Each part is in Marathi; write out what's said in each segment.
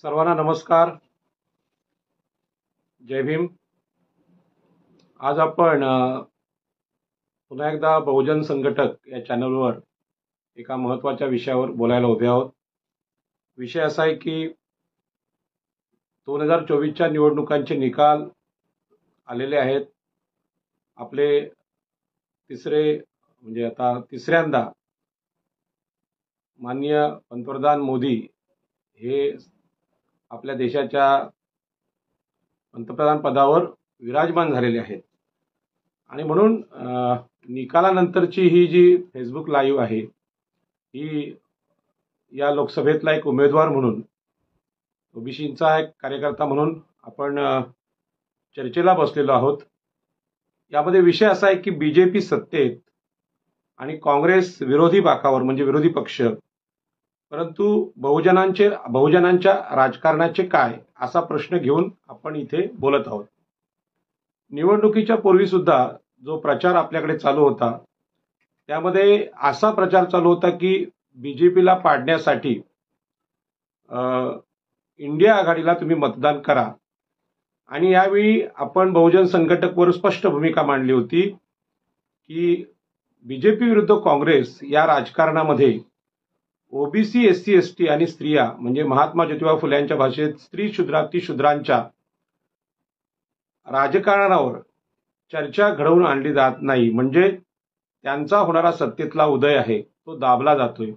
सर्वांना नमस्कार. जय भीम. आज आपण पुन्हा एकदा बहुजन संघटक या चॅनलवर एका महत्त्वाच्या विषयावर बोलायला उभे आहोत. विषय असा आहे की 2024च्या निवडणुकांचे निकाल आलेले आहेत. आपले आता तिसऱ्यांदा माननीय पंतप्रधान मोदी हे आपल्या देशाच्या पंतप्रधान पदावर विराजमान झालेले आहेत. आणि म्हणून निकालानंतरची ही जी फेसबुक लाईव्ह आहे ही या लोकसभेतला एक उमेदवार म्हणून, ओबीसीचा एक कार्यकर्ता म्हणून आपण चर्चेला बसलेलो आहोत. यामध्ये विषय असा आहे की बीजेपी सत्तेत आणि काँग्रेस विरोधी बाकावर, म्हणजे विरोधी पक्ष, परंतु बहुजनांच्या राजकारणाचे काय, असा प्रश्न घेऊन आपण इथे बोलत आहोत. निवडणुकीच्या पूर्वी सुद्धा जो प्रचार आपल्याकडे चालू होता त्यामध्ये असा प्रचार चालू होता की बीजेपीला पाडण्यासाठी इंडिया आघाडीला तुम्ही मतदान करा. आणि यावेळी आपण बहुजन संघटकवर स्पष्ट भूमिका मांडली होती की बीजेपी विरुद्ध काँग्रेस या राजकारणामध्ये ओबीसी, एससी, एसटी आणि स्त्रिया, म्हणजे महात्मा ज्योतिबा फुले यांच्या भाषेत स्त्री शूद्रांच्या राजकारणावर चर्चा घडवून आणली जात नाही. म्हणजे त्यांचा होणारा सत्तेतला उदय आहे तो दाबला जातोय.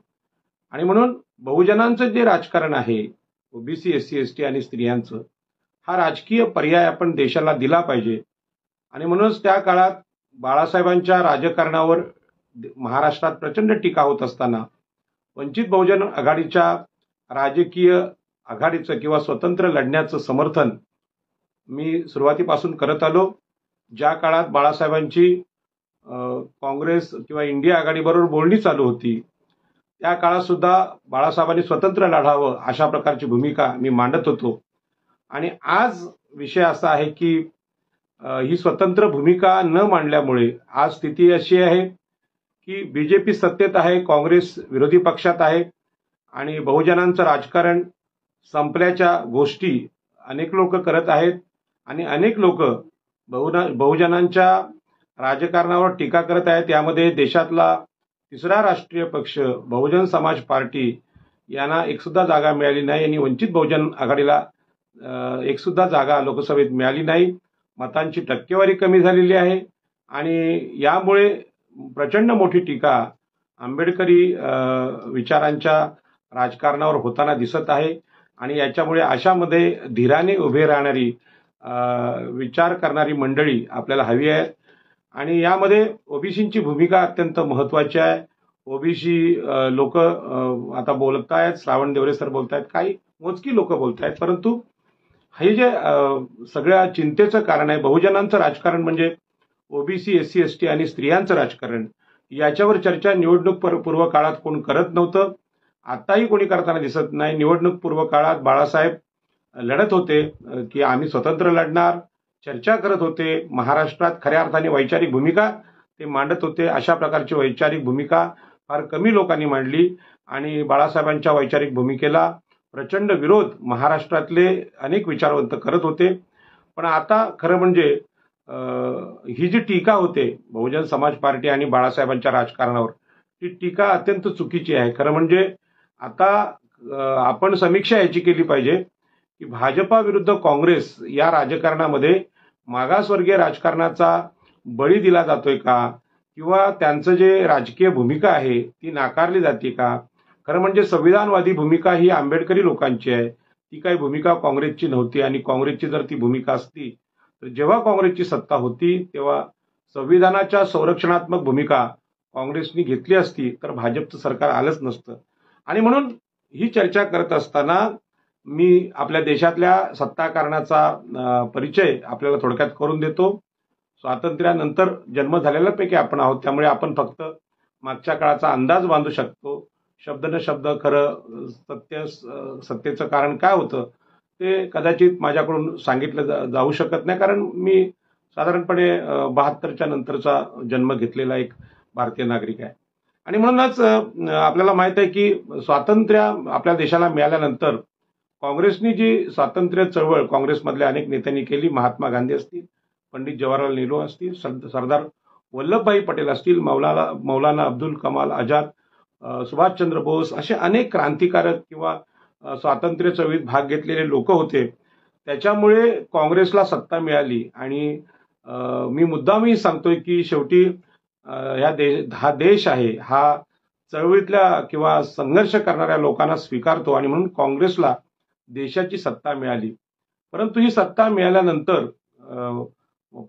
आणि म्हणून बहुजनांचं जे राजकारण आहे, ओबीसी, एससी, एसटी आणि स्त्रियांचं, हा राजकीय पर्याय आपण देशाला दिला पाहिजे. आणि म्हणूनच त्या काळात बाळासाहेबांच्या राजकारणावर महाराष्ट्रात प्रचंड टीका होत असताना वंचित बहुजन आघाडीच्या राजकीय आघाडीचं किंवा स्वतंत्र लढण्याचं समर्थन मी सुरुवातीपासून करत आलो. ज्या काळात बाळासाहेबांची काँग्रेस किंवा इंडिया आघाडीबरोबर बोलणी चालू होती त्या काळात सुद्धा बाळासाहेबांनी स्वतंत्र लढावं अशा प्रकारची भूमिका मी मांडत होतो. आणि आज विषय असा आहे की ही स्वतंत्र भूमिका न मांडल्यामुळे आज स्थिती अशी आहे की बीजेपी सत्तेत आहे, काँग्रेस विरोधी पक्षात आहे आणि बहुजनांचं राजकारण संपल्याच्या गोष्टी अनेक लोक करत आहेत. आणि अनेक लोक बहुजनांच्या राजकारणावर टीका करत आहेत. यामध्ये देशातला तिसरा राष्ट्रीय पक्ष बहुजन समाज पार्टी यांना एक सुद्धा जागा मिळाली नाही आणि वंचित बहुजन आघाडीला एक सुद्धा जागा लोकसभेत मिळाली नाही. मतांची टक्केवारी कमी झालेली आहे आणि यामुळे प्रचंड मोठी टीका आंबेडकरी विचारांच्या राजकारणावर होताना दिसत आहे. आणि याच्यामुळे अशामध्ये धीराने उभे राहणारी, विचार करणारी मंडळी आपल्याला हवी आहे. आणि यामध्ये ओबीसींची भूमिका अत्यंत महत्वाची आहे. ओबीसी लोक आता बोलत आहेत, श्रावण देवरे सर बोलत आहेत, काही मोजकी लोक बोलत आहेत. परंतु हे जे सगळ्या चिंतेचं कारण आहे, बहुजनांचं राजकारण म्हणजे ओबीसी, एससी, एसटी आणि स्त्रियांचं राजकारण, याच्यावर चर्चा निवडणूक पूर्व काळात कोण करत नव्हतं. आताही कोणी करताना दिसत नाही. निवडणूक पूर्व काळात बाळासाहेब लढत होते की आम्ही स्वतंत्र लढणार, चर्चा करत होते. महाराष्ट्रात खऱ्या अर्थाने वैचारिक भूमिका ते मांडत होते. अशा प्रकारची वैचारिक भूमिका फार कमी लोकांनी मांडली आणि बाळासाहेबांच्या वैचारिक भूमिकेला प्रचंड विरोध महाराष्ट्रातले अनेक विचारवंत करत होते. पण आता खरं म्हणजे ही जी टीका होते बहुजन समाज पार्टी आणि बाळासाहेबांच्या राजकारणावर, ती टीका अत्यंत चुकीची आहे. खरं म्हणजे आता आपण समीक्षा याची केली पाहिजे की भाजपा विरुद्ध काँग्रेस या राजकारणामध्ये मागासवर्गीय राजकारणाचा बळी दिला जातोय का, किंवा त्यांचं जे राजकीय भूमिका आहे ती नाकारली जाते का. खरं म्हणजे संविधानवादी भूमिका ही आंबेडकरी लोकांची आहे, ती काही भूमिका काँग्रेसची नव्हती. आणि काँग्रेसची जर ती भूमिका असती तर जेव्हा काँग्रेसची सत्ता होती तेव्हा संविधानाच्या संरक्षणात्मक भूमिका काँग्रेसनी घेतली असती तर भाजपचं सरकार आलंच नसतं. आणि म्हणून ही चर्चा करत असताना मी आपल्या देशातल्या सत्ताकारणाचा परिचय आपल्याला थोडक्यात करून देतो. स्वातंत्र्यानंतर जन्म झालेल्यापैकी आपण आहोत, त्यामुळे आपण फक्त मागच्या काळाचा अंदाज बांधू शकतो. शब्द न शब्द खरं सत्तेचं कारण काय होतं ते कदाचित माझ्याकडून सांगितलं जाऊ शकत नाही, कारण मी साधारणपणे 72च्या नंतरचा जन्म घेतलेला एक भारतीय नागरिक आहे. आणि म्हणूनच आपल्याला माहित आहे की स्वातंत्र्य आपल्या देशाला मिळाल्यानंतर काँग्रेसनी जी स्वातंत्र्य चळवळ काँग्रेसमधल्या अनेक नेत्यांनी केली, महात्मा गांधी असतील, पंडित जवाहरलाल नेहरू असतील, सरदार वल्लभभाई पटेल असतील, मौलाना अब्दुल कमाल आझाद, सुभाषचंद्र बोस, असे अनेक क्रांतिकारक किंवा स्वातंत्र्य चळवळीत भाग घेतलेले लोक होते. त्याच्यामुळे काँग्रेसला सत्ता मिळाली. आणि मी मुद्दामही सांगतोय की शेवटी हा देश आहे, हा चळवळीतल्या किंवा संघर्ष करणाऱ्या लोकांना स्वीकारतो आणि म्हणून काँग्रेसला देशाची सत्ता मिळाली. परंतु ही सत्ता मिळाल्यानंतर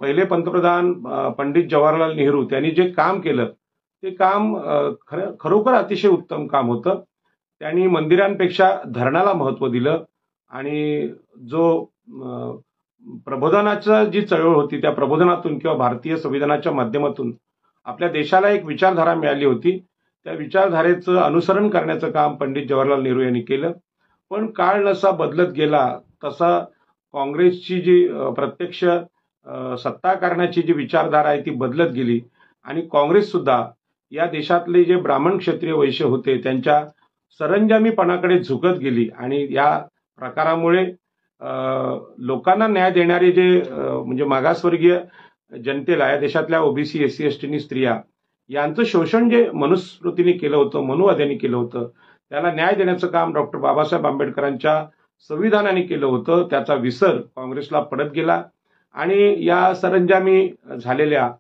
पहिले पंतप्रधान पंडित जवाहरलाल नेहरू त्यांनी जे काम केलं ते काम खरोखर अतिशय उत्तम काम होतं. त्यांनी मंदिरांपेक्षा धरणाला महत्व दिलं आणि जो प्रबोधनाची जी चळवळ होती त्या प्रबोधनातून किंवा भारतीय संविधानाच्या माध्यमातून आपल्या देशाला एक विचारधारा मिळाली होती. त्या विचारधारेचं अनुसरण करण्याचं काम पंडित जवाहरलाल नेहरू यांनी केलं. पण काळ जसा बदलत गेला तसा काँग्रेसची जी प्रत्यक्ष सत्ता करण्याची जी विचारधारा आहे ती बदलत गेली आणि काँग्रेस सुद्धा या देशातले जे ब्राह्मण क्षत्रिय वैश्य होते त्यांच्या सरंजामीपणाकडे झुकत गेली. आणि या प्रकारामुळे लोकांना न्याय देणारे जे म्हणजे मागासवर्गीय जनतेला या देशातल्या ओबीसी एससी एसटी स्त्रिया यांचं शोषण जे मनुस्मृतीने केलं होतं, मनुवाद्यांनी केलं होतं, त्याला न्याय देण्याचं काम डॉक्टर बाबासाहेब आंबेडकरांच्या संविधानाने केलं होतं. त्याचा विसर काँग्रेसला पडत गेला आणि या सरंजामी झालेल्या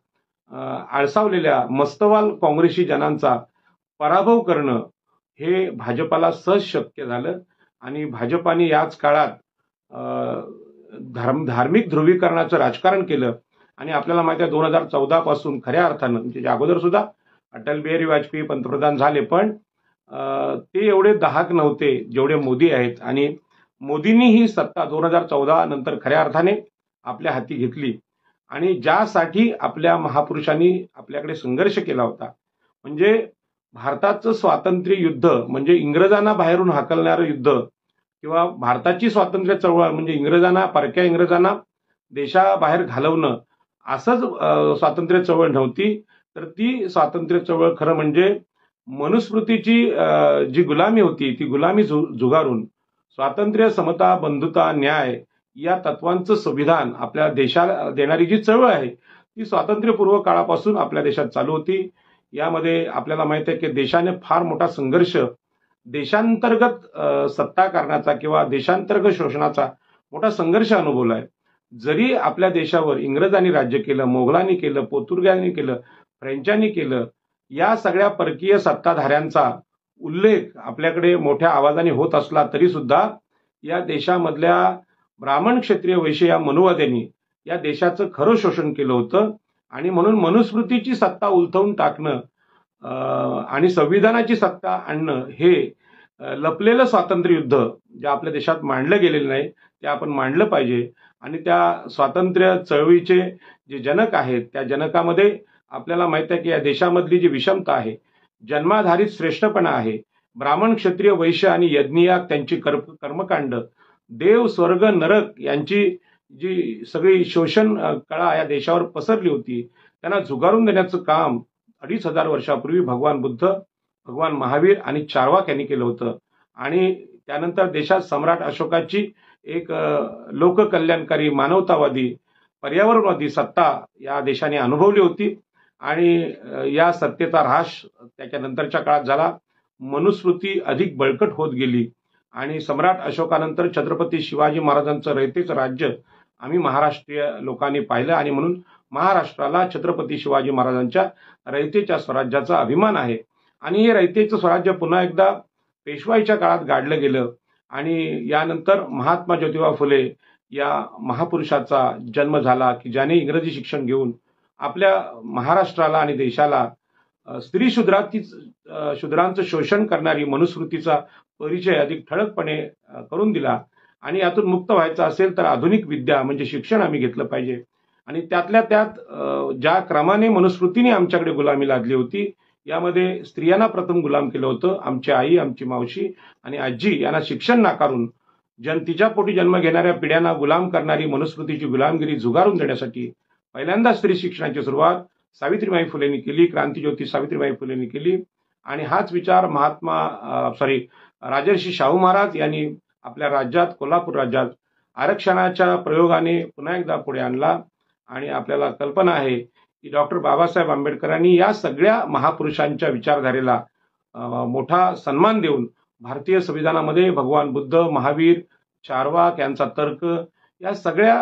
आळसावलेल्या मस्तवाल काँग्रेसी जनांचा पराभव करणं हे भाजपाला सहज शक्य झालं. आणि भाजपाने याच काळात धार्मिक ध्रुवीकरणाचं राजकारण केलं. आणि आपल्याला माहिती आहे 2014 पासून खऱ्या अर्थानं म्हणजे अगोदर सुद्धा अटल बिहारी वाजपेयी पंतप्रधान झाले, पण ते एवढे दाहक नव्हते जेवढे मोदी आहेत. आणि मोदींनी ही सत्ता 2014 नंतर खऱ्या अर्थाने आपल्या हाती घेतली. आणि ज्यासाठी आपल्या महापुरुषांनी आपल्याकडे संघर्ष केला होता, म्हणजे भारताचं स्वातंत्र्य युद्ध म्हणजे इंग्रजांना बाहेरून हाकलणारं युद्ध किंवा भारताची स्वातंत्र्य चळवळ म्हणजे परक्या इंग्रजांना देशाबाहेर घालवणं असंच स्वातंत्र्य चळवळ नव्हती. तर ती स्वातंत्र्य चळवळ खरं म्हणजे मनुस्मृतीची जी गुलामी होती ती गुलामी जुगारून स्वातंत्र्य, समता, बंधुता, न्याय या तत्वांचं संविधान आपल्या देशाला देणारी जी चळवळ आहे ती स्वातंत्र्यपूर्व काळापासून आपल्या देशात चालू होती. यामध्ये आपल्याला माहिती आहे की देशाने फार मोठा संघर्ष देशांतर्गत सत्ता करण्याचा किंवा देशांतर्गत शोषणाचा मोठा संघर्ष अनुभवलाय. जरी आपल्या देशावर इंग्रजांनी राज्य केलं, मोगलांनी केलं, पोर्तुगीजांनी केलं, फ्रेंचांनी केलं, या सगळ्या परकीय सत्ताधाऱ्यांचा उल्लेख आपल्याकडे मोठ्या आवाजाने होत असला तरी सुद्धा या देशामधल्या ब्राह्मण क्षत्रिय वैश्य या मनुवाद्यांनी या देशाचं खरं शोषण केलं होतं. आणि म्हणून मनुस्मृतीची सत्ता उलथवून टाकणं आणि संविधानाची सत्ता आणणं हे लपलेलं स्वातंत्र्य युद्ध जे आपल्या देशात मांडलं गेलेलं नाही ते आपण मांडलं पाहिजे. आणि त्या स्वातंत्र्य चळवळीचे जे जनक आहेत त्या जनकामध्ये आपल्याला माहित आहे की या देशामधली जी विषमता आहे, जन्माधारित श्रेष्ठपणा आहे, ब्राह्मण क्षत्रिय वैश्य आणि यज्ञयाग त्यांची कर्मकांड, देव स्वर्ग नरक यांची जी सगळी शोषण कळा या देशावर पसरली होती त्यांना झुगारून देण्याचं काम 2500 वर्षापूर्वी भगवान बुद्ध, भगवान महावीर आणि चार्वाक यांनी केलं होतं. आणि त्यानंतर देशात सम्राट अशोकाची एक लोककल्याणकारी, मानवतावादी, पर्यावरणवादी सत्ता या देशाने अनुभवली होती. आणि या सत्तेचा ऱ्हास त्याच्यानंतरच्या काळात झाला. मनुस्मृती अधिक बळकट होत गेली आणि सम्राट अशोकानंतर छत्रपती शिवाजी महाराजांचं रयतेचं राज्य आम्ही महाराष्ट्रीय लोकांनी पाहिलं. आणि म्हणून महाराष्ट्राला छत्रपती शिवाजी महाराजांच्या रयतेच्या स्वराज्याचा अभिमान आहे. आणि हे रयतेचं स्वराज्य पुन्हा एकदा पेशवाईच्या काळात गाडलं गेलं. आणि यानंतर महात्मा ज्योतिबा फुले या महापुरुषाचा जन्म झाला की ज्याने इंग्रजी शिक्षण घेऊन आपल्या महाराष्ट्राला आणि देशाला स्त्री शूद्रांचं शोषण करणारी मनुस्मृतीचा परिचय अधिक ठळकपणे करून दिला. आणि यातून मुक्त व्हायचं असेल तर आधुनिक विद्या म्हणजे शिक्षण आम्ही घेतलं पाहिजे. आणि त्यातल्या त्यात ज्या क्रमाने मनुस्मृतीने आमच्याकडे गुलामी लादली होती यामध्ये स्त्रियांना प्रथम गुलाम केलं होतं. आमची आई, आमची मावशी आणि आजी यांना शिक्षण नाकारून तिच्या पोटी जन्म घेणाऱ्या पिढ्यांना गुलाम करणारी मनुस्मृतीची गुलामगिरी झुगारून देण्यासाठी पहिल्यांदा स्त्री शिक्षणाची सुरुवात सावित्रीबाई फुलेंनी केली, क्रांतिज्योती सावित्रीबाई फुलेंनी केली. आणि हाच विचार राजर्षी शाहू महाराज यांनी आपल्या राज्यात, कोल्हापूर राज्यात आरक्षणाच्या प्रयोगाने पुन्हा एकदा पुढे आणला. आणि आपल्याला कल्पना आहे की डॉक्टर बाबासाहेब आंबेडकरांनी या सगळ्या महापुरुषांच्या विचारधारेला मोठा सन्मान देऊन भारतीय संविधानामध्ये भगवान बुद्ध, महावीर, चार्वाक यांचा तर्क या सगळ्या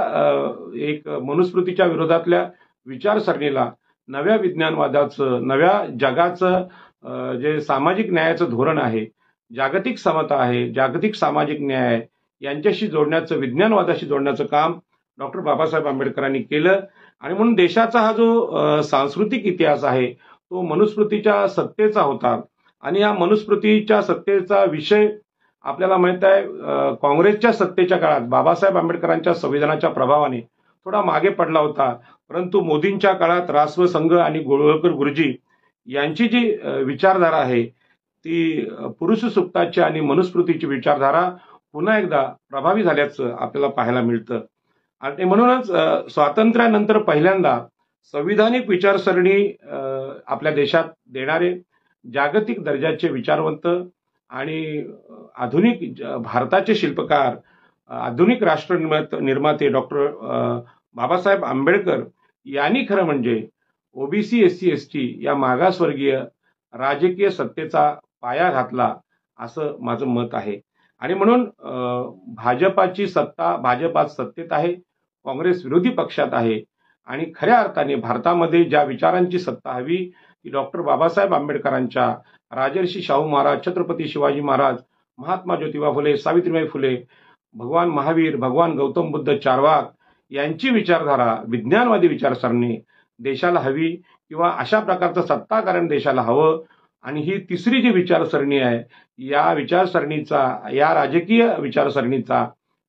एक मनुस्मृतीच्या विरोधातल्या विचारसरणीला नव्या विज्ञानवादाचं, नव्या जगाचं जे सामाजिक न्यायाचं धोरण आहे, जागतिक समता आहे, जागतिक सामाजिक न्याय यांच्याशी जोडण्याचं, विज्ञानवादाशी जोडण्याचं काम डॉक्टर बाबासाहेब आंबेडकरांनी केलं. आणि म्हणून देशाचा हा जो सांस्कृतिक इतिहास आहे तो मनुस्मृतीच्या सत्तेचा होता. आणि या मनुस्मृतीच्या सत्तेचा विषय आपल्याला माहित आहे, काँग्रेसच्या सत्तेच्या काळात बाबासाहेब आंबेडकरांच्या संविधानाच्या प्रभावाने थोडा मागे पडला होता. परंतु मोदींच्या काळात रासव संघ आणि गोळवळकर गुरुजी यांची जी विचारधारा आहे ती पुरुष सुप्ताची आणि मनुस्मृतीची विचारधारा पुन्हा एकदा प्रभावी झाल्याचं आपल्याला पाहायला मिळतं. आणि म्हणूनच स्वातंत्र्यानंतर पहिल्यांदा संविधानिक विचारसरणी आपल्या देशात देणारे जागतिक दर्जाचे विचारवंत आणि आधुनिक भारताचे शिल्पकार, आधुनिक राष्ट्र निर्माते डॉक्टर बाबासाहेब आंबेडकर यांनी खरं म्हणजे ओबीसी, एससी, एसटी या मागासवर्गीय राजकीय सत्तेचा पाया घातला असं माझं मत आहे. आणि म्हणून भाजपाची सत्ता, भाजप आज सत्तेत आहे, काँग्रेस विरोधी पक्षात आहे. आणि खऱ्या अर्थाने भारतामध्ये ज्या विचारांची सत्ता हवी ती डॉक्टर बाबासाहेब आंबेडकरांच्या, राजर्षी शाहू महाराज, छत्रपती शिवाजी महाराज, महात्मा ज्योतिबा फुले, सावित्रीबाई फुले, भगवान महावीर, भगवान गौतम बुद्ध, चार्वाक यांची विचारधारा, विज्ञानवादी विचारसरणी देशाला हवी किंवा अशा प्रकारचं सत्ताकारण देशाला हवं. आणि ही तिसरी जी विचारसरणी आहे या विचारसरणीचा, या राजकीय विचारसरणीचा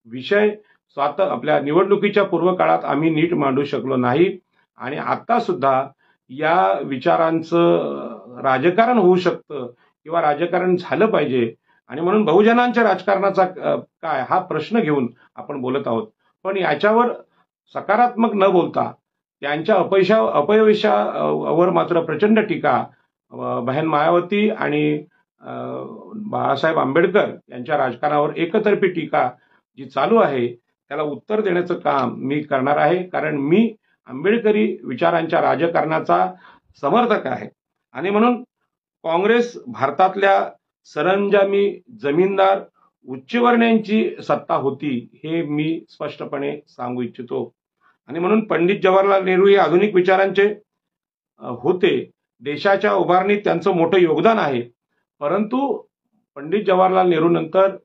विषय आपल्या निवडणुकीच्या पूर्व काळात आम्ही नीट मांडू शकलो नाही. आणि आता सुद्धा या विचारांचं राजकारण होऊ शकतं किंवा राजकारण झालं पाहिजे. आणि म्हणून बहुजनांच्या राजकारणाचा काय हा प्रश्न घेऊन आपण बोलत आहोत. पण याच्यावर सकारात्मक न बोलता त्यांच्या अपयशावर मात्र प्रचंड टीका बहन मायावती आणि बाळासाहेब आंबेडकर यांच्या राजकारणावर एकतर्फी टीका जी चालू आहे त्याला उत्तर देण्याचं काम मी करणार आहे. कारण मी आंबेडकरी विचारांच्या राजकारणाचा समर्थक आहे. आणि म्हणून काँग्रेस भारतातल्या सरंजामी जमीनदार उच्चवर्णीयांची सत्ता होती हे मी स्पष्टपणे सांगू इच्छितो. आणि म्हणून पंडित जवाहरलाल नेहरू हे आधुनिक विचारांचे होते. देशाच्या उभारणीत त्यांचं मोठं योगदान आहे. परंतु पंडित जवाहरलाल नेहरू नंतर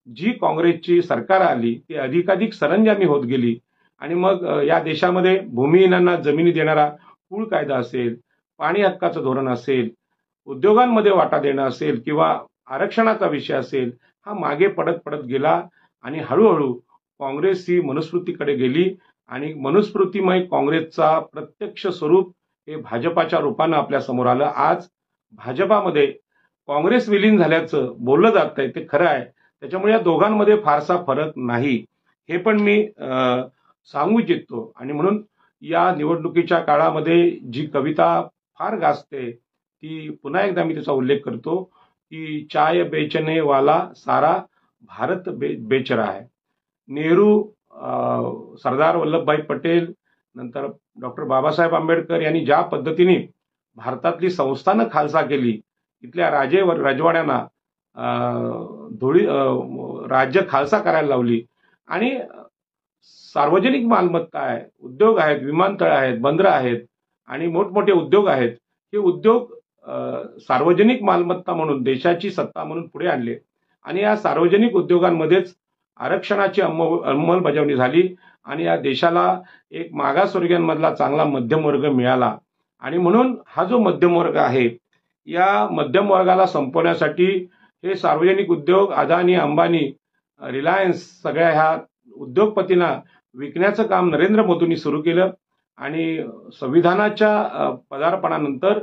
जी काँग्रेसची सरकार आली ती अधिकाधिक सरंजामी होत गेली. आणि मग या देशामध्ये भूमिहीनांना जमिनी देणारा कुळ कायदा असेल, पाणी हक्काचं धोरण असेल, उद्योगांमध्ये वाटा देणं असेल किंवा आरक्षणाचा विषय असेल, हा मागे पडत पडत गेला. आणि हळूहळू काँग्रेस ही मनुस्मृतीकडे गेली. आणि मनुस्मृतीमय काँग्रेसचा प्रत्यक्ष स्वरूप हे भाजपाच्या रूपानं आपल्या समोर आलं. आज भाजपामध्ये काँग्रेस विलीन झाल्याचं बोललं जात आहे ते खरं आहे. त्याच्यामुळे या दोघांमध्ये फारसा फरक नाही हे पण मी सांगू इच्छितो. आणि म्हणून या निवडणुकीच्या काळामध्ये जी कविता फार गाजते ती पुन्हा एकदा मी त्याचा उल्लेख करतो की चाय बेचने वाला सारा भारत बेच रहा है. नेहरू, सरदार वल्लभभाई पटेल, नंतर डॉक्टर बाबासाहेब आंबेडकर यांनी ज्या पद्धतीने भारतातली संस्थानं खालसा केली, इथल्या राजवाड्यांना राज्य खालसा करायला लावली. आणि सार्वजनिक मालमत्ता आहे, उद्योग आहेत, विमानतळ आहेत, बंदरं आहेत आणि मोठमोठे उद्योग आहेत. हे उद्योग सार्वजनिक मालमत्ता म्हणून, देशाची सत्ता म्हणून पुढे आणले. आणि या सार्वजनिक उद्योगांमध्येच आरक्षणाची अंमलबजावणी झाली आणि या देशाला एक मागासवर्गीयांमधला चांगला मध्यम वर्ग मिळाला. आणि म्हणून हा जो मध्यम वर्ग आहे या मध्यम वर्गाला संपवण्यासाठी हे सार्वजनिक उद्योग अदानी, अंबानी, रिलायन्स सगळ्या ह्या उद्योगपतींना विकण्याचं काम नरेंद्र मोदींनी सुरू केलं. आणि संविधानाच्या पदार्पणानंतर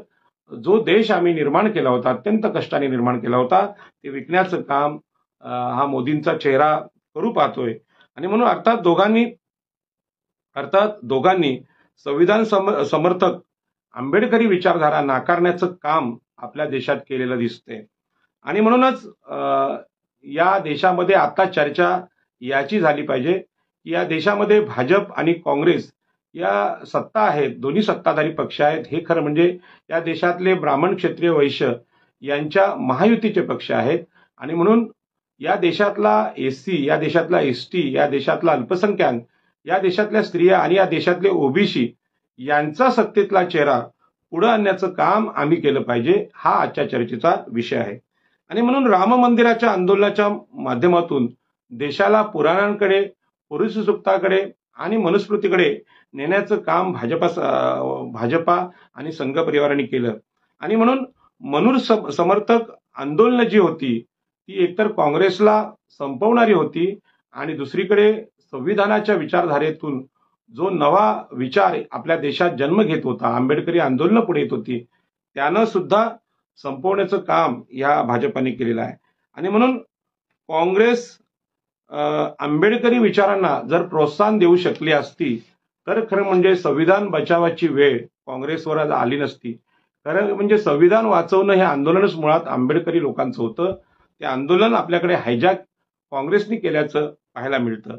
जो देश आम्ही निर्माण केला होता, अत्यंत कष्टाने निर्माण केला होता, ते विकण्याचं काम हा मोदींचा चेहरा करू पाहतोय. आणि म्हणून अर्थात दोघांनी संविधान समर्थक आंबेडकरी विचारधारा नाकारण्याचं काम आपल्या देशात केलेलं दिसते. आणि म्हणूनच या देशामध्ये आता चर्चा याची झाली पाहिजे की या देशामध्ये भाजप आणि काँग्रेस या सत्ता आहेत, दोन्ही सत्ताधारी पक्ष आहेत. हे खरं म्हणजे या देशातले ब्राह्मण क्षत्रिय वैश्य यांच्या महायुतीचे पक्ष आहेत. आणि म्हणून या देशातला एससी, या देशातला एसटी, या देशातला अल्पसंख्याक, या देशातल्या स्त्रिया आणि या देशातले ओबीसी यांचा सत्तेतला चेहरा पुढे आणण्याचं काम आम्ही केलं पाहिजे, हा आजच्या चर्चेचा विषय आहे. आणि म्हणून राम मंदिराच्या आंदोलनाच्या माध्यमातून देशाला पुराणांकडे, पुरुषसुक्ताकडे आणि मनुस्मृतीकडे नेण्याचं काम भाजपा आणि संघ परिवाराने केलं. आणि म्हणून समर्थक आंदोलनं जी होती ती एकतर काँग्रेसला संपवणारी होती आणि दुसरीकडे संविधानाच्या विचारधारेतून जो नवा विचार आपल्या देशात जन्म घेत होता, आंबेडकरी आंदोलनं पुढे येत होती, त्यानं सुद्धा संपवण्याचं काम या भाजपाने केलेलं आहे. आणि म्हणून काँग्रेस आंबेडकरी विचारांना जर प्रोत्साहन देऊ शकली असती तर खरं म्हणजे संविधान बचावाची वेळ काँग्रेसवर आज आली नसती. खरं म्हणजे संविधान वाचवणं हे आंदोलनच मुळात आंबेडकरी लोकांचं होतं. ते आंदोलन आपल्याकडे हायजॅक काँग्रेसने केल्याचं पाहायला मिळतं.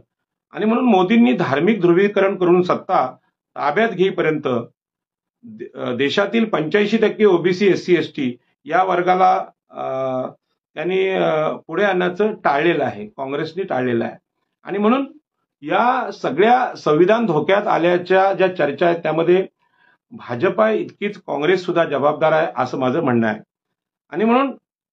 आणि म्हणून मोदींनी धार्मिक ध्रुवीकरण करून सत्ता ताब्यात घेईपर्यंत देशातील 85% ओबीसी, एससी, एसटी या वर्गाला त्यांनी पुढे आणण्याचं टाळलेलं आहे, काँग्रेसने टाळलेलं आहे. आणि म्हणून या सगळ्या संविधान धोक्यात आल्याच्या ज्या चर्चा आहेत त्यामध्ये भाजपा इतकीच काँग्रेस सुद्धा जबाबदार आहे असं माझं म्हणणं आहे. आणि म्हणून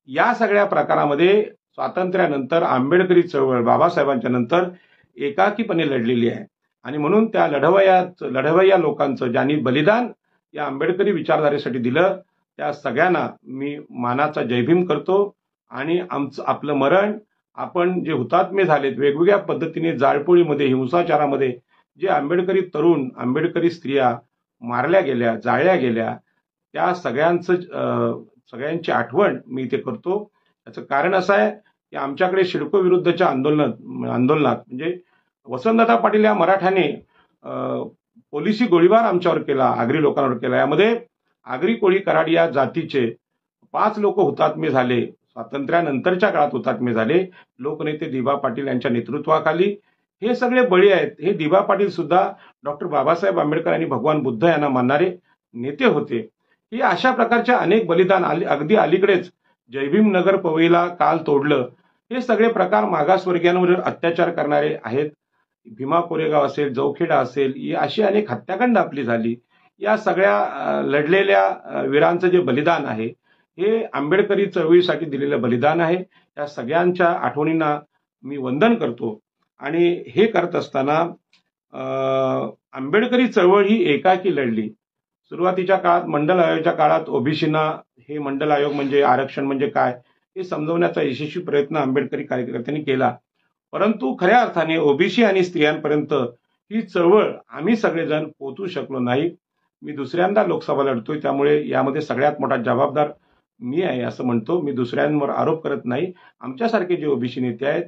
या सगळ्या प्रकारामध्ये स्वातंत्र्यानंतर आंबेडकरी चळवळ बाबासाहेबांच्या नंतर एकाकीपणे लढलेली आहे. आणि म्हणून त्या लढवय्या लोकांचं ज्यांनी बलिदान या आंबेडकरी विचारधारेसाठी दिलं त्या सगळ्यांना मी मानाचा जयभीम करतो. आणि आपलं मरण, आपण जे हुतात्मे झालेत वेगवेगळ्या पद्धतीने जाळपोळीमध्ये, हिंसाचारामध्ये जे आंबेडकरी तरुण, आंबेडकरी स्त्रिया मारल्या गेल्या, जाळल्या गेल्या, त्या सगळ्यांची आठवण मी इथे करतो. याचं कारण असं आहे की आमच्याकडे सिडको विरुद्धच्या आंदोलनात म्हणजे वसंतदादा पाटील या मराठ्याने पोलिसी गोळीबार आमच्यावर केला, आगरी लोकांवर केला. यामध्ये आगरी, कोळी, कराड या जातीचे 5 लोक हुतात्मे झाले, स्वातंत्र्यानंतरच्या काळात हुतात्मे झाले. लोकनेते दिबा पाटील यांच्या नेतृत्वाखाली हे सगळे बळी आहेत. हे दिबा पाटील सुद्धा डॉक्टर बाबासाहेब आंबेडकर आणि भगवान बुद्ध यांना मानणारे नेते होते. ही अशा प्रकारच्या अनेक बलिदान अगदी अलीकडेच जयभीम नगर पवईला काल तोडलं, हे सगळे प्रकार मागासवर्गीयांवर अत्याचार करणारे आहेत. भीमा कोरेगाव असेल, जवखेडा असेल, ही अशी अनेक हत्याकांड आपली झाली. या सगळ्या लढलेल्या वीरांचं जे बलिदान आहे हे आंबेडकरी चळवळीसाठी दिलेलं बलिदान आहे. या सगळ्यांच्या आठवणींना मी वंदन करतो. आणि हे करत असताना आंबेडकरी चळवळ ही एकाकी लढली. सुरुवातीच्या काळात मंडल आयोगाच्या काळात ओबीसीना हे मंडल आयोग म्हणजे आरक्षण म्हणजे काय हे समजवण्याचा यशस्वी प्रयत्न आंबेडकरी कार्यकर्त्यांनी केला. परंतु खऱ्या अर्थाने ओबीसी आणि स्त्रियांपर्यंत ही चळवळ आम्ही सगळेजण पोहोचू शकलो नाही. मी दुसऱ्यांदा लोकसभा लढतोय त्यामुळे यामध्ये सगळ्यात मोठा जबाबदार मी आहे असं म्हणतो. मी दुसऱ्यांवर आरोप करत नाही. आमच्यासारखे जे ओबीसी नेते आहेत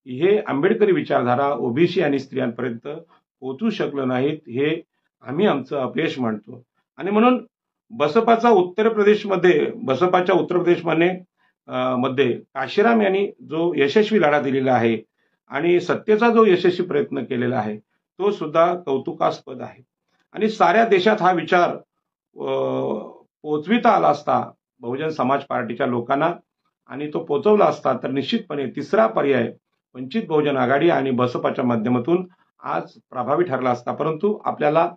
हे आंबेडकरी विचारधारा ओबीसी आणि स्त्रियांपर्यंत पोहोचू शकलो नाहीत, हे आम्ही आमचं अपयश मानतो. आणि म्हणून बसपाच्या उत्तर प्रदेशमध्ये मध्ये काशीराम यांनी जो यशस्वी लढा दिलेला आहे आणि सत्तेचा जो यशस्वी प्रयत्न केलेला आहे तो सुद्धा कौतुकास्पद आहे. आणि साऱ्या देशात हा विचार पोचविता आला असता बहुजन समाज पार्टीच्या लोकांना आणि तो पोचवला असता तर निश्चितपणे तिसरा पर्याय वंचित बहुजन आघाडी आणि बसपाच्या माध्यमातून आज प्रभावी ठरला असता. परंतु आपल्याला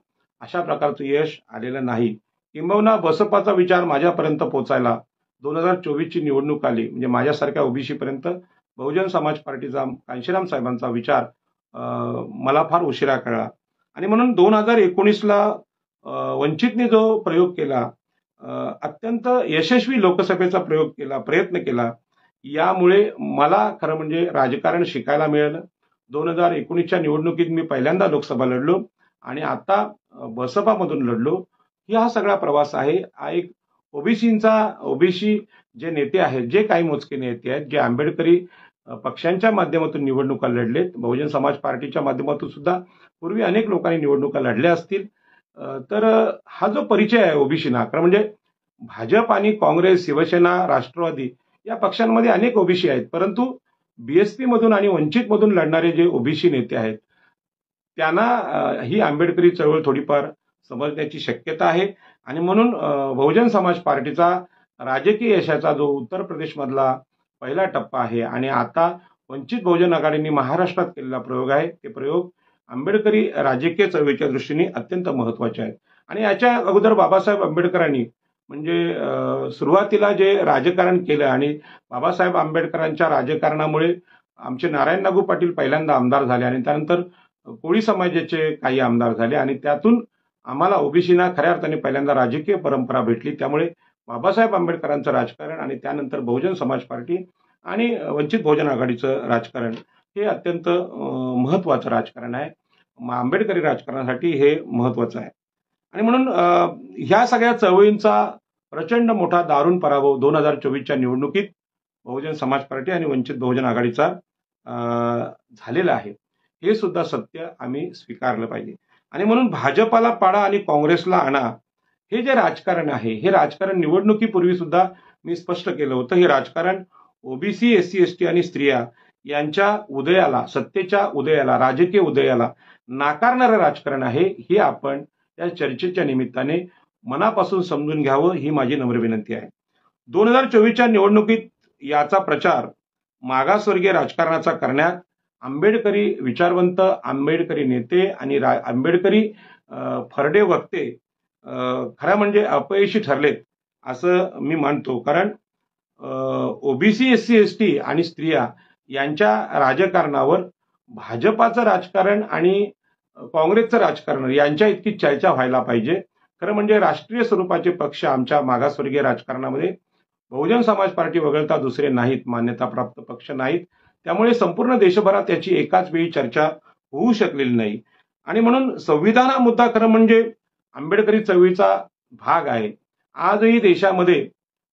अशा प्रकारचं यश आलेलं नाही. किंबहुना बसपाचा विचार माझ्यापर्यंत पोचायला 2024ची निवडणूक आली म्हणजे माझ्यासारख्या ओबीसी पर्यंत बहुजन समाज पार्टीचा कांशीराम साहेबांचा विचार मला फार उशिरा कळला. आणि म्हणून 2019ला वंचितने जो प्रयोग केला, अत्यंत यशस्वी लोकसभेचा प्रयत्न केला, यामुळे मला खरं म्हणजे राजकारण शिकायला मिळालं. 2019च्या निवडणुकीत मी पहिल्यांदा लोकसभा लढलो आणि आता बसपामधून लढलो. हा सगळा प्रवास आहे. हा एक ओबीसी जे नेते आहेत, जे काही मोजके नेते आहेत, जे आंबेडकरी पक्षांच्या माध्यमातून निवडणुका लढलेत, बहुजन समाज पार्टीच्या माध्यमातून सुद्धा पूर्वी अनेक लोकांनी निवडणुका लढल्या असतील. तर हा जो परिचय आहे ओबीसीना, कारण म्हणजे भाजप आणि काँग्रेस, शिवसेना, राष्ट्रवादी या पक्षांमध्ये अनेक ओबीसी आहेत, परंतु बीएसपी मधून आणि वंचित मधून लढणारे जे ओबीसी नेते आहेत त्यांना ही आंबेडकरी चळवळ थोडीफार समजण्याची शक्यता आहे. आणि म्हणून बहुजन समाज पार्टीचा राजकीय यशाचा जो उत्तर प्रदेशमधला पहिला टप्पा आहे आणि आता वंचित बहुजन आघाडीने महाराष्ट्रात केलेला प्रयोग आहे, ते प्रयोग आंबेडकरी राजकीय चळवळीच्या दृष्टीने अत्यंत महत्वाचे आहेत. आणि याच्या अगोदर बाबासाहेब आंबेडकरांनी म्हणजे सुरुवातीला जे राजकारण केलं आणि बाबासाहेब आंबेडकरांच्या राजकारणामुळे आमचे नारायण नागू पाटील पहिल्यांदा आमदार झाले आणि त्यानंतर कोळी समाजाचे काही आमदार झाले आणि त्यातून आम्हाला ओबीसीना खऱ्या अर्थाने पहिल्यांदा राजकीय परंपरा भेटली. त्यामुळे बाबासाहेब आंबेडकरांचं राजकारण आणि त्यानंतर बहुजन समाज पार्टी आणि वंचित बहुजन आघाडीचं राजकारण हे अत्यंत महत्वाचं राजकारण आहे. आंबेडकरी राजकारणासाठी हे महत्वाचं आहे. आणि म्हणून ह्या सगळ्या चळवळींचा प्रचंड मोठा दारुण पराभव 2024च्या निवडणुकीत बहुजन समाज पार्टी आणि वंचित बहुजन आघाडीचा झालेला आहे. हे सुद्धा सत्य आम्ही स्वीकारलं पाहिजे. आणि म्हणून भाजपाला पाडा आणि काँग्रेसला आणा हे जे राजकारण आहे, हे राजकारण निवडणुकीपूर्वी सुद्धा मी स्पष्ट केलं होतं. हे राजकारण ओबीसी, एससी, एसटी आणि स्त्रिया यांच्या उदयाला, सत्तेच्या उदयाला, राजकीय उदयाला नाकारणारं राजकारण आहे. हे आपण या चर्चेच्या निमित्ताने मनापासून समजून घ्यावं, ही माझी नम्र विनंती आहे. 2024च्या निवडणुकीत याचा प्रचार मागासवर्गीय राजकारणाचा करण्यात आंबेडकरी विचारवंत, आंबेडकरी नेते आणि आंबेडकरी फरडे वक्ते खरं म्हणजे अपयशी ठरलेत असं मी मानतो. कारण ओबीसी, एससी, एसटी आणि स्त्रिया यांच्या राजकारणावर भाजपाचं राजकारण आणि काँग्रेसचं राजकारण यांच्या इतकी चर्चा व्हायला पाहिजे. खरं म्हणजे राष्ट्रीय स्वरूपाचे पक्ष आमच्या मागासवर्गीय राजकारणामध्ये बहुजन समाज पार्टी वगळता दुसरे नाहीत, मान्यताप्राप्त पक्ष नाहीत. त्यामुळे संपूर्ण देशभरात याची एकाच वेळी चर्चा होऊ शकलेली नाही. आणि म्हणून संविधान हा मुद्दा खरं म्हणजे आंबेडकरी चळवळीचा भाग आहे. आजही देशामध्ये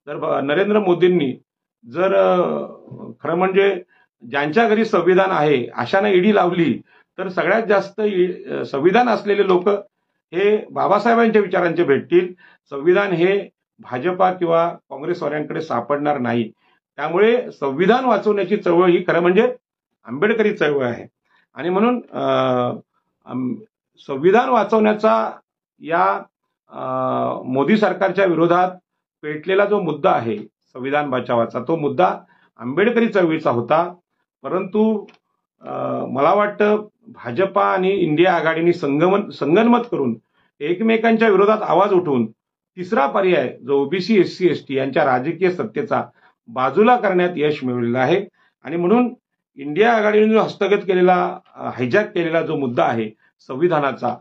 जर नरेंद्र मोदींनी जर खरं म्हणजे ज्यांच्या घरी संविधान आहे अशांना ईडी लावली तर सगळ्यात जास्त संविधान असलेले लोक हे बाबासाहेबांच्या विचारांचे भेटतील. संविधान हे भाजपा किंवा काँग्रेसवाल्यांकडे सापडणार नाही. त्यामुळे संविधान वाचवण्याची चळवळ ही खरं म्हणजे आंबेडकरी चळवळ आहे. आणि म्हणून संविधान वाचवण्याचा या मोदी सरकारच्या विरोधात पेटलेला जो मुद्दा आहे संविधान बचावाचा, तो मुद्दा आंबेडकरी चळवळीचा होता. परंतु मला वाटतं भाजपा आणि इंडिया आघाडीने संगनमत करून एकमेकांच्या विरोधात आवाज उठवून तिसरा पर्याय जो ओबीसी, एससी, एसटी यांच्या राजकीय सत्तेचा बाजूला करण्यात यश मिळवलेलं आहे. आणि म्हणून इंडिया आघाडीने जो हस्तगत केलेला, हायजॅक केलेला जो मुद्दा आहे संविधानाचा,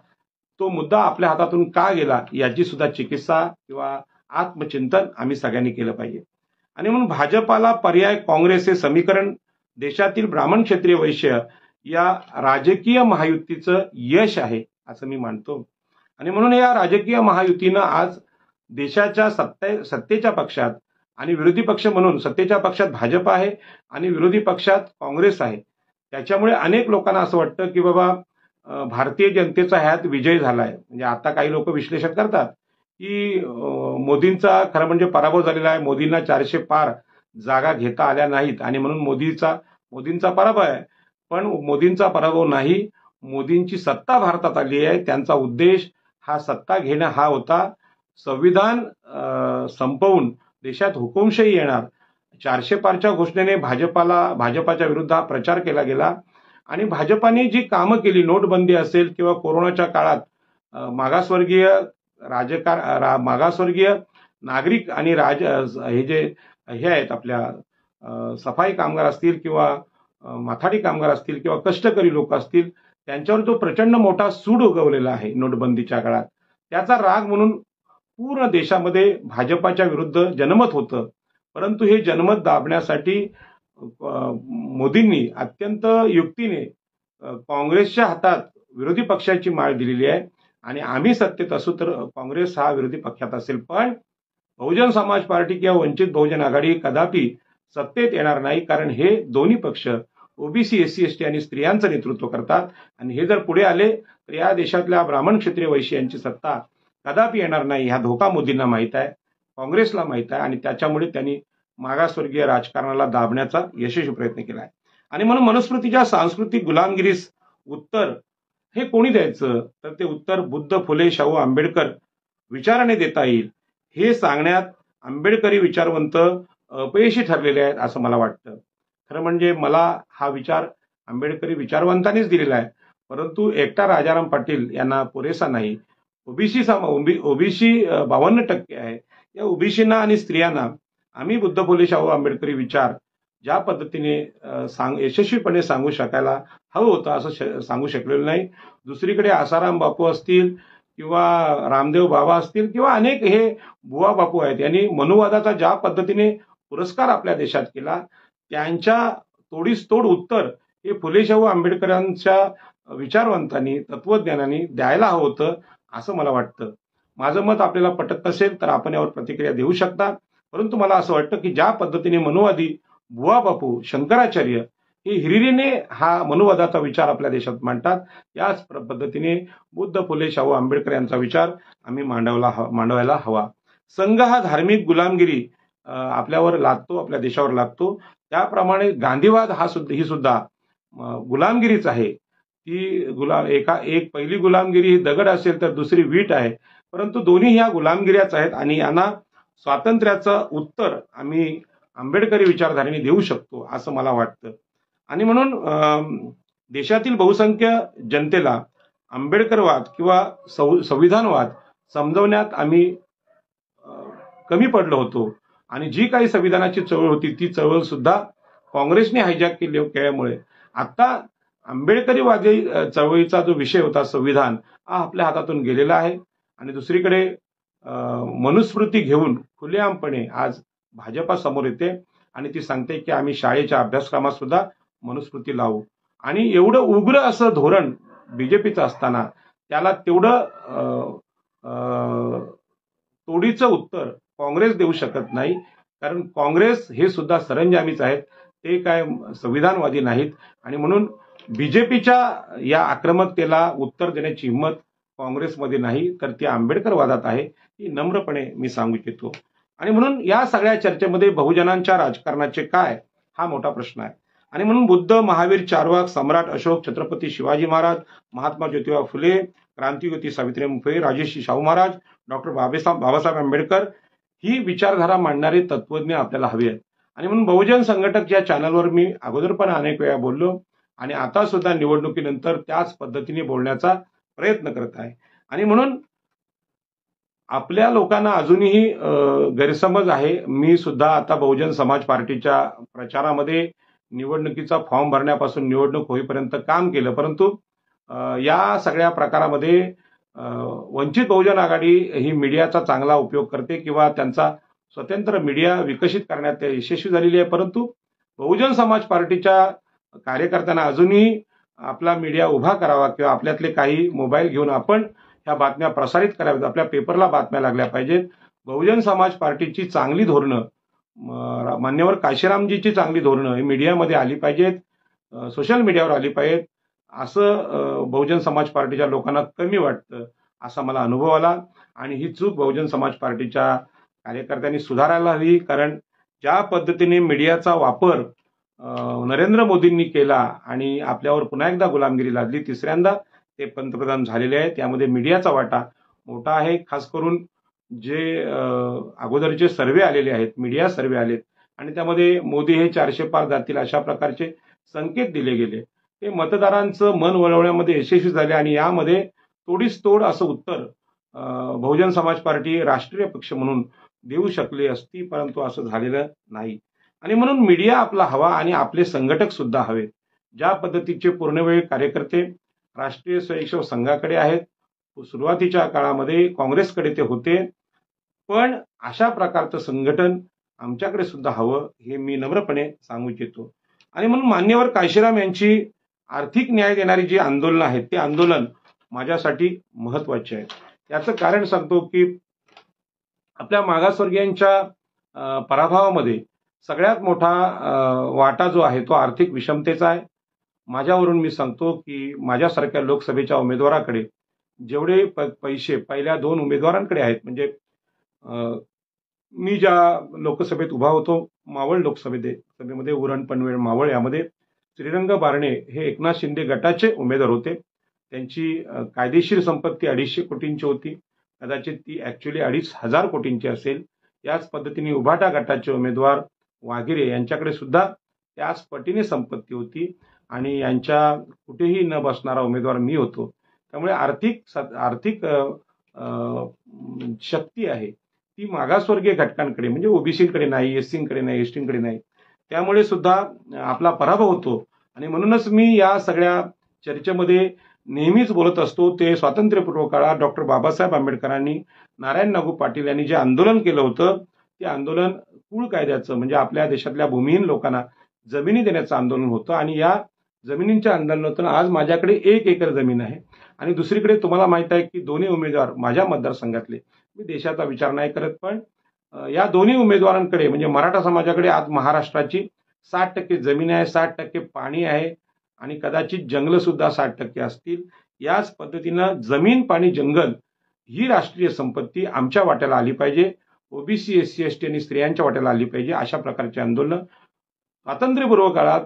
तो मुद्दा आपल्या हातातून का गेला याची सुद्धा चिकित्सा किंवा आत्मचिंतन आम्ही सगळ्यांनी केलं पाहिजे. आणि म्हणून भाजपाला पर्याय काँग्रेस हे समीकरण देशातील ब्राह्मण क्षत्रिय वैश्य या राजकीय महायुतीचं यश आहे असं मी मानतो. आणि म्हणून या राजकीय महायुतीनं आज देशाच्या सत्तेच्या पक्षात आणि विरोधी पक्ष म्हणून सत्तेच्या पक्षात भाजप आहे आणि विरोधी पक्षात काँग्रेस आहे. त्याच्यामुळे अनेक लोकांना असं वाटतं की बाबा भारतीय जनतेचा ह्यात विजय झालाय. म्हणजे आता काही लोक विश्लेषण करतात की मोदींचा खरं म्हणजे पराभव झालेला आहे, मोदींना 400 पार जागा घेता आल्या नाहीत आणि म्हणून मोदींचा पराभव आहे. पण मोदींचा पराभव नाही, मोदींची सत्ता भारतात आली आहे. त्यांचा उद्देश हा सत्ता घेणं हा होता. संविधान संपवून देशात हुकुमशाही येणार, 400 पारच्या घोषणेने भाजपाच्या विरुद्ध हा प्रचार केला गेला. आणि भाजपाने जी कामं केली, नोटबंदी असेल किंवा कोरोनाच्या काळात मागासवर्गीय नागरिक आणि हे जे हे आहेत आपल्या सफाई कामगार असतील किंवा माथाडी कामगार असतील किंवा कष्टकरी लोक असतील, त्यांच्यावर जो प्रचंड मोठा सूड उगवलेला आहे नोटबंदीच्या काळात, त्याचा राग म्हणून पूर्ण देशामध्ये भाजपाच्या विरुद्ध जनमत होतं. परंतु हे जनमत दाबण्यासाठी मोदींनी अत्यंत युक्तीने काँग्रेसच्या हातात विरोधी पक्षाची माळ दिलेली आहे. आणि आम्ही सत्तेत असू तर काँग्रेस हा विरोधी पक्षात असेल, पण बहुजन समाज पार्टी किंवा वंचित बहुजन आघाडी कदापि सत्तेत येणार नाही. कारण हे दोन्ही पक्ष ओबीसी, एससी, एसटी आणि स्त्रियांचं नेतृत्व करतात. आणि हे जर पुढे आले तर या देशातल्या ब्राह्मण क्षत्रिय वैश्य यांची सत्ता कदापि येणार नाही. हा धोका मोदींना माहीत आहे, काँग्रेसला माहीत आहे. आणि त्याच्यामुळे त्यांनी मागासवर्गीय राजकारणाला दाबण्याचा यशस्वी प्रयत्न केला आहे. आणि म्हणून मनुस्मृतीच्या सांस्कृतिक गुलामगिरीस उत्तर हे कोणी द्यायचं, तर ते उत्तर बुद्ध, फुले, शाहू आंबेडकर विचाराने देता येईल हे सांगण्यात आंबेडकरी विचारवंत अपयशी ठरलेले आहेत असं मला वाटतं. खरं म्हणजे मला हा विचार आंबेडकरी विचारवंतांनीच दिलेला आहे, परंतु एकटा राजाराम पाटील यांना पुरेसा नाही. ओबीसी ओबीसी 52% आहे. या ओबीसींना आणि स्त्रियांना आम्ही बुद्ध, फुले, शाहू आंबेडकरी विचार ज्या पद्धतीने यशस्वीपणे सांगू शकायला हवं होतं असं सांगू शकलेलं नाही. दुसरीकडे आसाराम बापू असतील किंवा रामदेव बाबा असतील किंवा अनेक हे बुवा बापू आहेत, यांनी मनुवादाचा ज्या पद्धतीने पुरस्कार आपल्या देशात केला, त्यांच्या तोडीस तोड उत्तर हे फुले शाहू आंबेडकरांच्या विचारवंतांनी, तत्वज्ञानांनी द्यायला हवं होतं असं मला वाटतं. माझं मत आपल्याला पटत नसेल तर आपण यावर प्रतिक्रिया देऊ शकता, परंतु मला असं वाटतं की ज्या पद्धतीने मनुवादी बुवा बापू, शंकराचार्य हे हिरिरीने हा मनुवादाचा विचार आपल्या देशात मांडतात, याच पद्धतीने बुद्ध, फुले, शाहू आंबेडकर यांचा विचार आम्ही मांडवायला हवा. संघ हा धार्मिक गुलामगिरी आपल्यावर लादतो, आपल्या देशावर लादतो. त्याप्रमाणे गांधीवाद ही सुद्धा गुलामगिरीच आहे. ती एक पहिली गुलामगिरी ही दगड असेल तर दुसरी वीट आहे, परंतु दोन्ही ह्या गुलामगिऱ्याच आहेत आणि यांना स्वातंत्र्याचं उत्तर आम्ही आंबेडकरी विचारधारेने देऊ शकतो असं मला वाटतं. आणि म्हणून देशातील बहुसंख्य जनतेला आंबेडकरवाद किंवा संविधानवाद समजवण्यात आम्ही कमी पडलो होतो आणि जी काही संविधानाची चळवळ होती ती चळवळ सुद्धा काँग्रेसने हायजॅक केल्यामुळे आता आंबेडकरीवादी चळवळीचा जो विषय होता संविधान हा आपल्या हातातून गेलेला आहे. आणि दुसरीकडे मनुस्मृती घेऊन खुलेआमपणे आज भाजपा समोर येते आणि ती सांगते की आम्ही शाळेच्या अभ्यासक्रमात सुद्धा मनुस्मृती लावू. आणि एवढं उग्र असं धोरण बीजेपीचं असताना त्याला तेवढं तोडीचं उत्तर काँग्रेस देऊ शकत नाही, कारण काँग्रेस हे सुद्धा सरंजामीच आहेत, ते काय संविधानवादी नाहीत. आणि म्हणून बीजेपीच्या या आक्रमकतेला उत्तर देण्याची हिंमत काँग्रेसमध्ये नाही, तर ती आंबेडकरवादात आहे, ही नम्रपणे मी सांगू इच्छितो. आणि म्हणून या सगळ्या चर्चेमध्ये बहुजनांच्या राजकारणाचे काय हा मोठा प्रश्न आहे. आणि म्हणून बुद्ध, महावीर, चार्वाक, सम्राट अशोक, छत्रपती शिवाजी महाराज, महात्मा ज्योतिबा फुले, क्रांतिज्योती सावित्रीबाई फुले, राजर्षी शाहू महाराज, डॉक्टर बाबासाहेब आंबेडकर ही विचारधारा मांडणारे तत्वज्ञ आपल्याला हवे आहेत. आणि म्हणून बहुजन संघटक या चॅनलवर मी अगोदर पण अनेक वेळा बोललो आणि आता सुद्धा निवडणुकीनंतर त्याच पद्धतीने बोलण्याचा प्रयत्न करत आहे. आणि म्हणून आपल्या लोकांना अजूनही गैरसमज आहे. मी सुद्धा आता बहुजन समाज पार्टीच्या प्रचारामध्ये निवडणुकीचा फॉर्म भरण्यापासून निवडणूक होईपर्यंत काम केलं, परंतु या सगळ्या प्रकारामध्ये वंचित बहुजन आघाडी ही मीडियाचा चांगला उपयोग करते किंवा त्यांचा स्वतंत्र मीडिया विकसित करण्यात यशस्वी झालेली आहे, परंतु बहुजन समाज पार्टीच्या कार्यकर्त्यांना अजूनही आपला मीडिया उभा करावा किंवा आपल्यातले काही मोबाईल घेऊन आपण ह्या बातम्या प्रसारित कराव्यात, आपल्या पेपरला बातम्या लागल्या पाहिजेत. बहुजन समाज पार्टीची चांगली धोरणं, मान्यवर काशीरामजीची चांगली धोरणं ही मीडियामध्ये आली पाहिजेत, सोशल मीडियावर आली पाहिजेत, असं बहुजन समाज पार्टीच्या लोकांना कमी वाटतं असा मला अनुभव आला. आणि ही चूक बहुजन समाज पार्टीच्या कार्यकर्त्यांनी सुधारायला हवी, कारण ज्या पद्धतीने मीडियाचा वापर नरेंद्र मोदींनी केला आणि आपल्यावर पुन्हा एकदा गुलामगिरी लादली, तिसऱ्यांदा ते पंतप्रधान झालेले आहेत, त्यामध्ये मीडियाचा वाटा मोठा आहे. खास करून जे अगोदरचे सर्वे आलेले आहेत, मीडिया सर्वे आलेत आणि त्यामध्ये मोदी हे 400 पार जातील अशा प्रकारचे संकेत दिले गेले, ते मतदारांचं मन वळवण्यामध्ये यशस्वी झाले आणि यामध्ये तोडीस तोड असं उत्तर बहुजन समाज पार्टी राष्ट्रीय पक्ष म्हणून देऊ शकली असती, परंतु असं झालेलं नाही. आणि म्हणून मीडिया आपला हवा आणि आपले संघटक सुद्धा हवेत. ज्या पद्धतीचे पूर्णवेळ कार्यकर्ते राष्ट्रीय स्वयंसेवक संघाकडे आहेत, सुरुवातीच्या काळामध्ये काँग्रेसकडे ते होते, पण अशा प्रकारचं संघटन आमच्याकडे सुद्धा हवं हे मी नम्रपणे सांगू इच्छितो. आणि म्हणून मान्यवर काशीराम यांची आर्थिक न्याय देणारी जी आंदोलन आहेत ते आंदोलन माझ्यासाठी महत्वाचे आहे. याचं कारण सांगतो की आपल्या मागासवर्गीयांच्या पराभवामध्ये सगळ्यात मोठा वाटा जो आहे तो आर्थिक विषमतेचा आहे. माझ्यावरून मी सांगतो की माझ्यासारख्या लोकसभेच्या उमेदवाराकडे जेवढे पैसे पहिल्या 2 उमेदवारांकडे आहेत, म्हणजे मी ज्या लोकसभेत उभा होतो मावळ सभेमध्ये उरण पनवेल मावळ यामध्ये श्रीरंग बारणे हे एकनाथ शिंदे गटाचे उमेदवार होते. त्यांची कायदेशीर संपत्ती 250 कोटींची होती. कदाचित ती ऍक्च्युली 2,500 कोटींची असेल. याच पद्धतीने उभाटा गटाचे उमेदवार वागिरे यांच्याकडे सुद्धा त्याच पटीने संपत्ती होती आणि यांच्या कुठेही न बसणारा उमेदवार मी होतो. त्यामुळे आर्थिक शक्ती आहे ती मागासवर्गीय घटकांकडे म्हणजे ओबीसीकडे नाही, एससीकडे नाही, एसटीकडे नाही. त्यामुळे सुद्धा आपला पराभव होतो आणि म्हणूनच मी या सगळ्या चर्चेमध्ये नेहमीच बोलत असतो ते स्वातंत्र्यपूर्व काळात डॉक्टर बाबासाहेब आंबेडकरांनी, नारायण नागू पाटील यांनी जे आंदोलन केलं होतं ते आंदोलन कुळ कायद्याचं म्हणजे आपल्या देशातल्या भूमिहीन लोकांना जमिनी देण्याचं आंदोलन होतं आणि या जमिनींच्या आंदोलनातून आज माझ्याकडे 1 एकर जमीन आहे आणि दुसरीकडे तुम्हाला माहित आहे की दोन्ही उमेदवार माझ्या मतदारसंघातले, मी देशाचा विचार नाही करत पण या दोन्ही उमेदवारांकडे म्हणजे मराठा समाजाकडे आज महाराष्ट्राची 60% जमीन आहे, 60% पाणी आहे आणि कदाचित जंगल सुद्धा 60% असतील. याच पद्धतीनं जमीन, पाणी, जंगल ही राष्ट्रीय संपत्ती आमच्या वाट्याला आली पाहिजे. ओबीसी, एससी, एसटी आणि स्त्रियांच्या वाट्याला आली पाहिजे. अशा प्रकारचे आंदोलन स्वातंत्र्यपूर्व काळात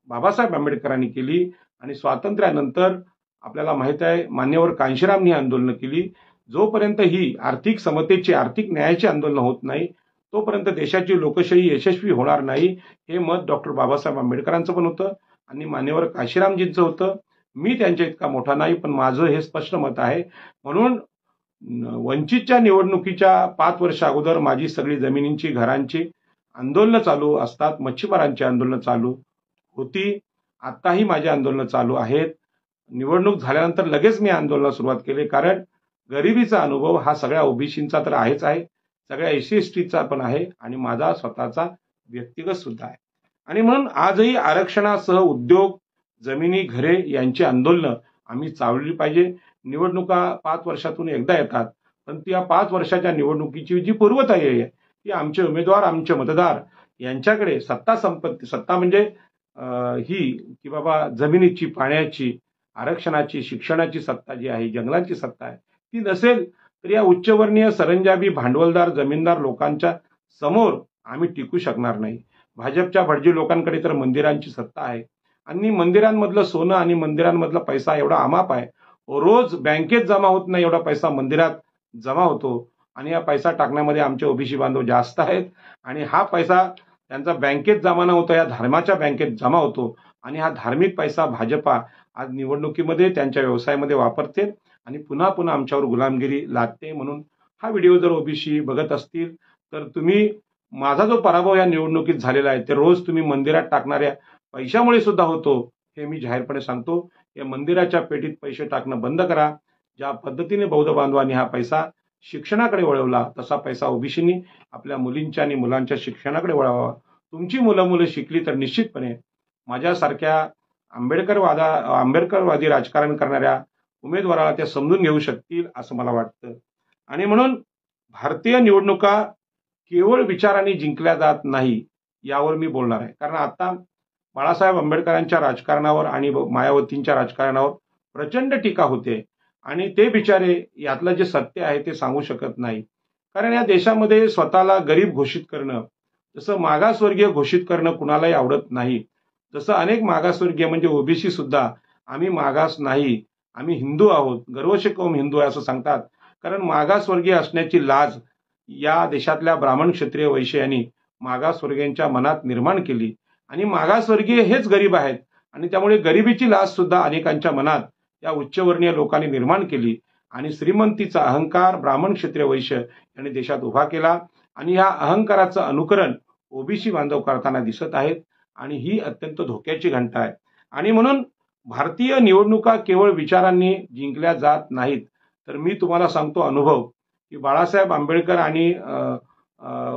बाबासाहेब आंबेडकरांनी केली आणि स्वातंत्र्यानंतर आपल्याला माहित आहे मान्यवर कांशीरामनी आंदोलनं केली. जोपर्यंत ही आर्थिक समतेची, आर्थिक न्यायाची आंदोलनं होत नाही तोपर्यंत देशाची लोकशाही यशस्वी होणार नाही. हे मत डॉक्टर बाबासाहेब आंबेडकरांचं पण होतं आणि मान्यवर कांशीरामजींचं होतं. मी त्यांच्या इतका मोठा नाही पण माझं हे स्पष्ट मत आहे. म्हणून वंचितच्या निवडणुकीच्या 5 वर्ष अगोदर माझी सगळी जमिनींची, घरांची आंदोलनं चालू असतात. मच्छीमारांची आंदोलनं चालू होती. आत्ताही माझी आंदोलनं चालू आहेत. निवडणूक झाल्यानंतर लगेच मी आंदोलनाला सुरुवात केली कारण गरिबीचा अनुभव हा सगळ्या ओबीसींचा तर आहेच आहे, सगळ्या एससी एसटीचा पण आहे आणि माझा स्वतःचा व्यक्तिगत सुद्धा आहे. आणि म्हणून आजही आरक्षणासह उद्योग, जमिनी, घरे यांची आंदोलनं आम्ही चालवली पाहिजे. निवडणुका 5 वर्षातून एकदा येतात पण त्या 5 वर्षाच्या निवडणुकीची जी पूर्वतयारी आहे ती आमचे उमेदवार, आमचे मतदार यांच्याकडे सत्ता म्हणजे ही की बाबा जमिनीची, पाण्याची, आरक्षणाची, शिक्षणाची सत्ता जी आहे, जंगलाची सत्ता आहे ती नसेल तर या उच्चवर्णीय सरंजामी भांडवलदार जमीनदार लोकांच्या समोर आम्ही टिकू शकणार नाही. भाजपच्या भटजी लोकांकडे तर मंदिरांची सत्ता आहे आणि मंदिरांमधलं सोनं आणि मंदिरांमधला पैसा एवढा अमाप आहे, रोज बँकेत जमा होत नाही एवढा पैसा मंदिरात जमा होतो आणि हा पैसा टाकण्यामध्ये आमचे ओबीसी बांधव जास्त आहेत आणि हा पैसा त्यांचा बँकेत जमा न होता या धर्माच्या बँकेत जमा होतो आणि हा धार्मिक पैसा भाजपा आज निवडणुकीमध्ये त्यांच्या व्यवसायामध्ये वापरते आणि पुन्हा पुन्हा आमच्यावर गुलामगिरी लादते. म्हणून हा व्हिडिओ जर ओबीसी बघत असतील तर तुम्ही माझा जो पराभव या निवडणुकीत झालेला आहे ते रोज तुम्ही मंदिरात टाकणाऱ्या पैशामुळे सुद्धा होतो हे मी जाहीरपणे सांगतो. या मंदिराच्या पेटीत पैसे टाकणं बंद करा. ज्या पद्धतीने बौद्ध बांधवांनी हा पैसा शिक्षणाकडे वळवला तसा पैसा ओबीसींनी आपल्या मुलींच्या आणि मुलांच्या शिक्षणाकडे वळवावा. तुमची मुलं शिकली तर निश्चितपणे माझ्यासारख्या आंबेडकरवादी राजकारण करणाऱ्या उमेदवाराला ते समजून घेऊ शकतील असं मला वाटतं. आणि म्हणून भारतीय निवडणुका केवळ विचारांनी जिंकल्या जात नाही यावर मी बोलणार आहे. कारण आता बाळासाहेब आंबेडकरांच्या राजकारणावर आणि मायावतींच्या राजकारणावर प्रचंड टीका होते आणि ते बिचारे यातलं जे सत्य आहे ते सांगू शकत नाही. कारण या देशामध्ये स्वतःला गरीब घोषित करणं, जसं मागासवर्गीय घोषित करणं कुणालाही आवडत नाही. जसं अनेक मागासवर्गीय म्हणजे ओबीसी सुद्धा आम्ही मागास नाही, आम्ही हिंदू आहोत, गर्वशे कौम हिंदू आहे असं सांगतात. कारण मागासवर्गीय असण्याची लाज या देशातल्या ब्राह्मण, क्षत्रिय, वैश्य यांनी मागासवर्गीयांच्या मनात निर्माण केली आणि मागासवर्गीय हेच गरीब आहेत आणि त्यामुळे गरिबीची लाज सुद्धा अनेकांच्या मनात या उच्चवर्णीय लोकांनी निर्माण केली आणि श्रीमंतीचा अहंकार ब्राह्मण, क्षत्रिय, वैश्य यांनी देशात उभा केला आणि या अहंकाराचं अनुकरण ओबीसी बांधव करताना दिसत आहेत आणि ही अत्यंत धोक्याची घंटा आहे. आणि म्हणून भारतीय निवडणुका केवळ विचारांनी जिंकल्या जात नाहीत. तर मी तुम्हाला सांगतो अनुभव की बाळासाहेब आंबेडकर आणि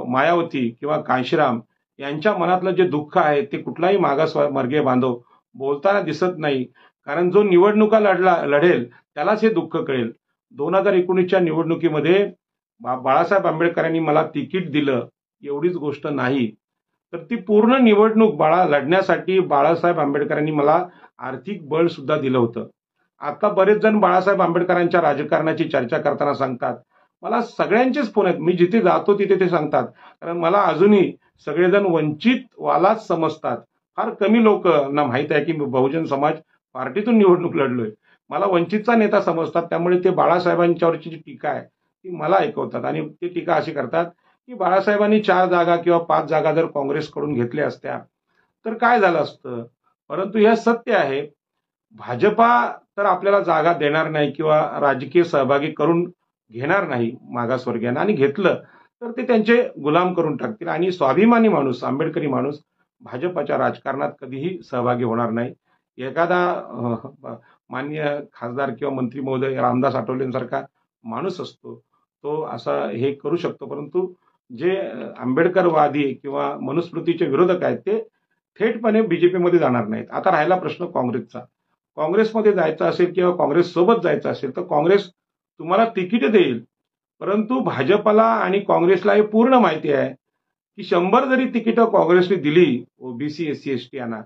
मायावती किंवा कांशीराम यांच्या मनातलं जे दुःख आहे ते कुठलाही मागासवर्गीय बांधव बोलताना दिसत नाही. कारण जो निवडणुका लढेल त्यालाच हे दुःख कळेल. 2019च्या निवडणुकीमध्ये बाळासाहेब आंबेडकरांनी मला तिकीट दिलं एवढीच गोष्ट नाही तर ती पूर्ण निवडणूक लढण्यासाठी बाळासाहेब आंबेडकरांनी मला आर्थिक बळ सुद्धा दिलं होतं. आता बरेच जण बाळासाहेब आंबेडकरांच्या राजकारणाची चर्चा करताना सांगतात, मला सगळ्यांचेच फोन आहेत, मी जिथे जातो तिथे ते सांगतात. कारण मला अजूनही सगळेजण वंचित वालाच समजतात. फार कमी लोकांना माहित आहे की मी बहुजन समाज पार्टीतून निवडणूक लढलोय. मला वंचितचा नेता समजतात, त्यामुळे ते बाळासाहेबांच्यावरची जी टीका आहे ती मला ऐकवतात आणि ती टीका अशी करतात की बाळासाहेबांनी 4 जागा किंवा 5 जागा जर काँग्रेसकडून घेतल्या असत्या तर काय झालं असतं. परंतु हे सत्य आहे. भाजपा तर आपल्याला जागा देणार नाही किंवा राजकीय सहभागी करून घेणार नाही मागासवर्गीयांना, आणि घेतलं तर ते त्यांचे गुलाम करून टाकतील आणि स्वाभिमानी माणूस, आंबेडकरी माणूस भाजपाच्या राजकारणात कधीही सहभागी होणार नाही. एखादा माननीय खासदार किंवा मंत्री महोदय रामदास आठवलेंसारखा माणूस असतो, तो असा हे करू शकतो, परंतु जे आंबेडकरवादी किंवा मनुस्मृतीचे विरोधक आहेत ते थेटपणे बीजेपीमध्ये जाणार नाहीत. आता राहिला प्रश्न काँग्रेसचा. काँग्रेसमध्ये जायचं असेल किंवा काँग्रेस सोबत जायचं असेल तर काँग्रेस तुम्हाला तिकीट देईल, परंतु भाजपला आणि काँग्रेसला हे पूर्ण माहिती आहे की 100 जरी तिकीटं काँग्रेसने दिली ओबीसी एससी एसटी यांना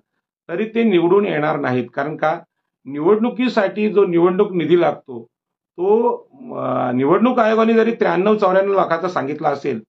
तरी ते निवडून येणार नाहीत. कारण का, निवडणुकीसाठी जो निवडणूक निधी लागतो तो निवडणूक आयोगाने जरी 93-94 लाखाचा सांगितला असेल